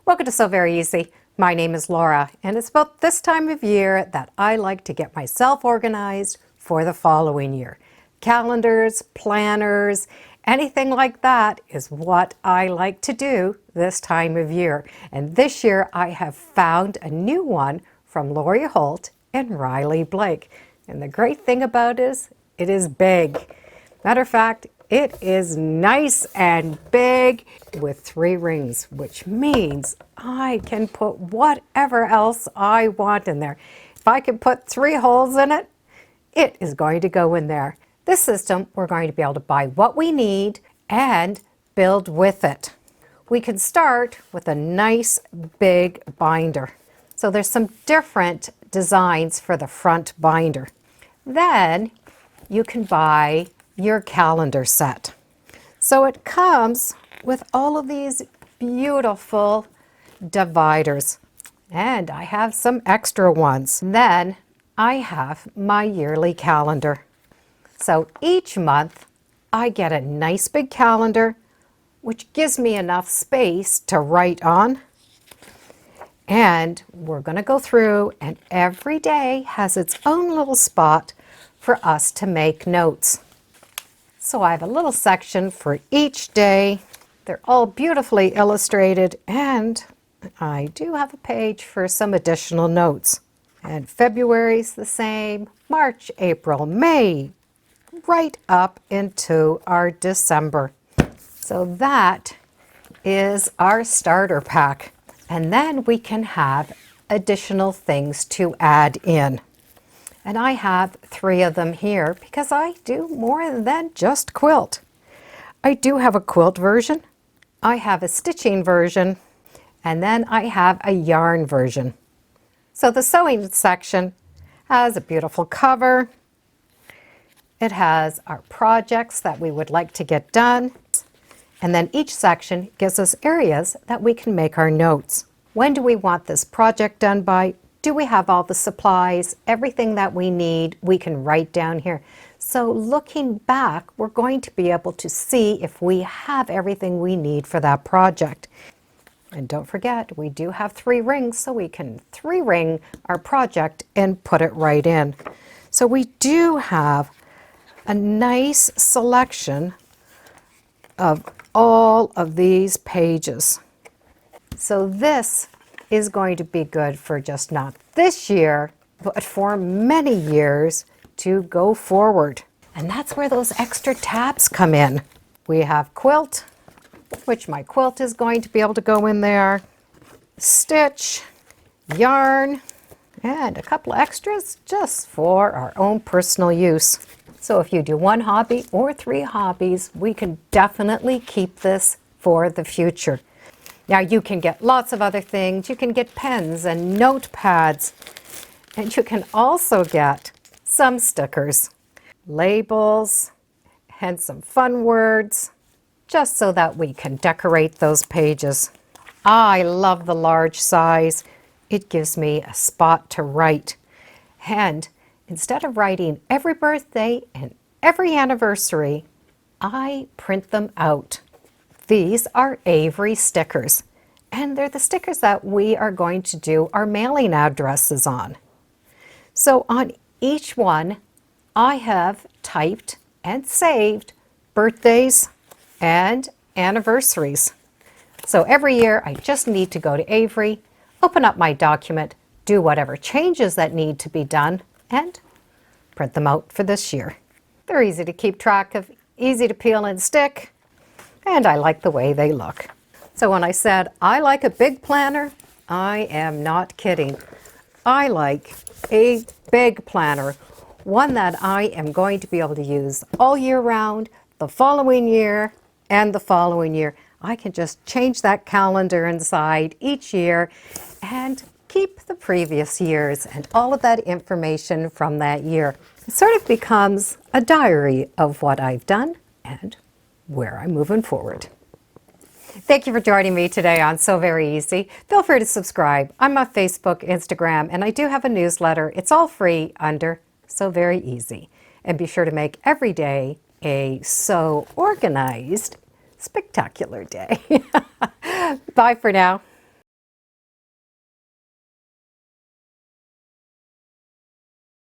Welcome to Sew Very Easy. My name is Laura, and it's about this time of year that I like to get myself organized for the following year. Calendars, planners, anything like that is what I like to do this time of year. And this year I have found a new one from Lori Holt and Riley Blake. And the great thing about it is big. Matter of fact, it is nice and big with 3 rings, which means I can put whatever else I want in there. If I can put 3 holes in it, it is going to go in there. This system, we're going to be able to buy what we need and build with it. We can start with a nice big binder. So there's some different designs for the front binder. Then you can buy your calendar set. So it comes with all of these beautiful dividers, and I have some extra ones. Then I have my yearly calendar. So each month I get a nice big calendar, which gives me enough space to write on. And we're going to go through, and every day has its own little spot for us to make notes. So I have a little section for each day. They're all beautifully illustrated, and I do have a page for some additional notes. And February's the same, March, April, May, right up into our December. So that is our starter pack. And then we can have additional things to add in. And I have 3 of them here because I do more than just quilt. I do have a quilt version, I have a stitching version, and then I have a yarn version. So the sewing section has a beautiful cover. It has our projects that we would like to get done. And then each section gives us areas that we can make our notes. When do we want this project done by? Do we have all the supplies? Everything that we need, we can write down here. So looking back, we're going to be able to see if we have everything we need for that project. And don't forget, we do have 3 rings, so we can 3-ring our project and put it right in. So we do have a nice selection of all of these pages. So this is going to be good for just not this year, but for many years to go forward. And that's where those extra tabs come in. We have quilt, which my quilt is going to be able to go in there, stitch, yarn, and a couple extras just for our own personal use. So if you do 1 hobby or 3 hobbies, we can definitely keep this for the future. Now you can get lots of other things. You can get pens and notepads, and you can also get some stickers, labels, and some fun words, just so that we can decorate those pages. I love the large size. It gives me a spot to write. And instead of writing every birthday and every anniversary, I print them out. These are Avery stickers, and they're the stickers that we are going to do our mailing addresses on. So on each one, I have typed and saved birthdays and anniversaries. So every year, I just need to go to Avery, open up my document, do whatever changes that need to be done, and print them out for this year. They're easy to keep track of, easy to peel and stick, and I like the way they look. So when I said I like a big planner, I am not kidding. I like a big planner, one that I am going to be able to use all year round, the following year, and the following year. I can just change that calendar inside each year and keep the previous years and all of that information from that year. It sort of becomes a diary of what I've done and where I'm moving forward. Thank you for joining me today on Sew Very Easy. Feel free to subscribe. I'm on Facebook, Instagram, and I do have a newsletter. It's all free under Sew Very Easy. And be sure to make every day a so organized, spectacular day. Bye for now.